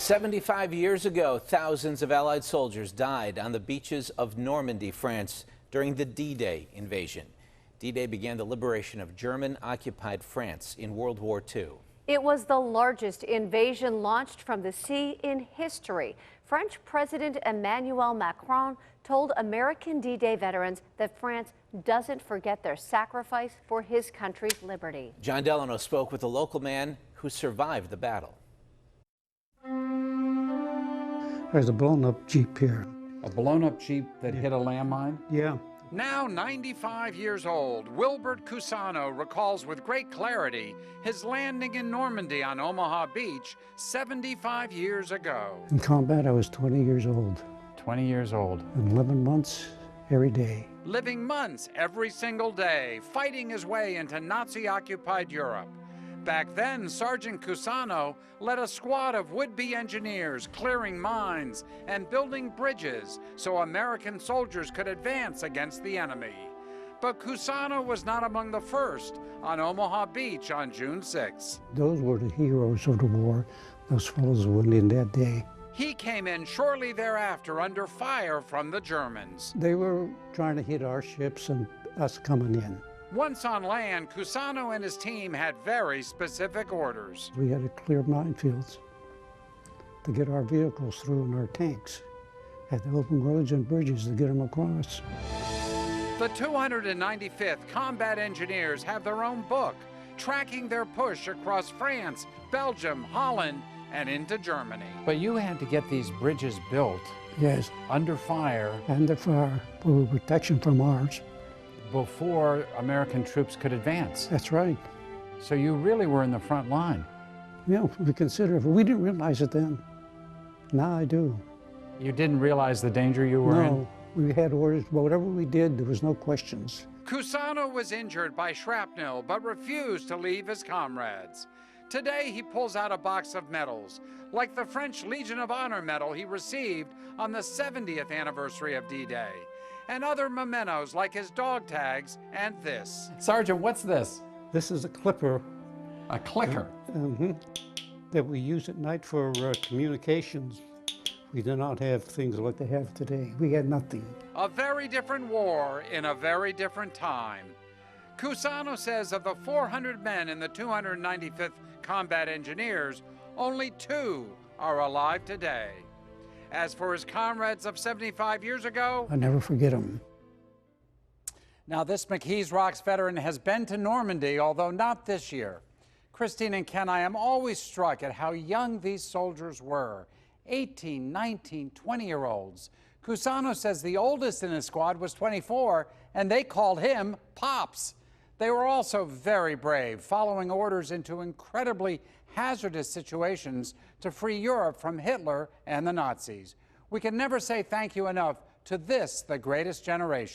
75 years ago, thousands of Allied soldiers died on the beaches of Normandy, France, during the D-Day invasion. D-Day began the liberation of German-occupied France in World War II. It was the largest invasion launched from the sea in history. French President Emmanuel Macron told American D-Day veterans that France doesn't forget their sacrifice for his country's liberty. John Delano spoke with a local man who survived the battle. There's a blown-up Jeep here. A blown-up Jeep that hit a landmine? Yeah. Now 95 years old, Wilbert Cusano recalls with great clarity his landing in Normandy on Omaha Beach 75 years ago. In combat, I was 20 years old. 20 years old. And 11 months every day. Living months every single day, fighting his way into Nazi-occupied Europe. Back then, Sergeant Cusano led a squad of would-be engineers clearing mines and building bridges so American soldiers could advance against the enemy. But Cusano was not among the first on Omaha Beach on June 6. Those were the heroes of the war. Those fellows went in that day. He came in shortly thereafter under fire from the Germans. They were trying to hit our ships and us coming in. Once on land, Cusano and his team had very specific orders. We had to clear minefields to get our vehicles through and our tanks. Had to open roads and bridges to get them across. The 295th Combat Engineers have their own book, tracking their push across France, Belgium, Holland, and into Germany. But you had to get these bridges built. Yes. Under fire. Under fire for protection from ours. Before American troops could advance. That's right. So you really were in the front line. Yeah, we consider it. But we didn't realize it then. Now I do. You didn't realize the danger you were in? No, we had orders. Whatever we did, there was no questions. Cusano was injured by shrapnel, but refused to leave his comrades. Today, he pulls out a box of medals, like the French Legion of Honor medal he received on the 70th anniversary of D-Day, and other mementos like his dog tags and this. Sergeant, what's this? This is a clipper. A clicker? That we use at night for communications. We did not have things like they have today. We had nothing. A very different war in a very different time. Cusano says of the 400 men in the 295th Combat Engineers, only 2 are alive today. As for his comrades of 75 years ago, I never forget them. Now, this McKees Rocks veteran has been to Normandy, although not this year. Christine and Ken, I am always struck at how young these soldiers were. 18, 19, 20-year-olds. Cusano says the oldest in his squad was 24, and they called him Pops. They were also very brave, following orders into incredibly hazardous situations to free Europe from Hitler and the Nazis. We can never say thank you enough to this, the greatest generation.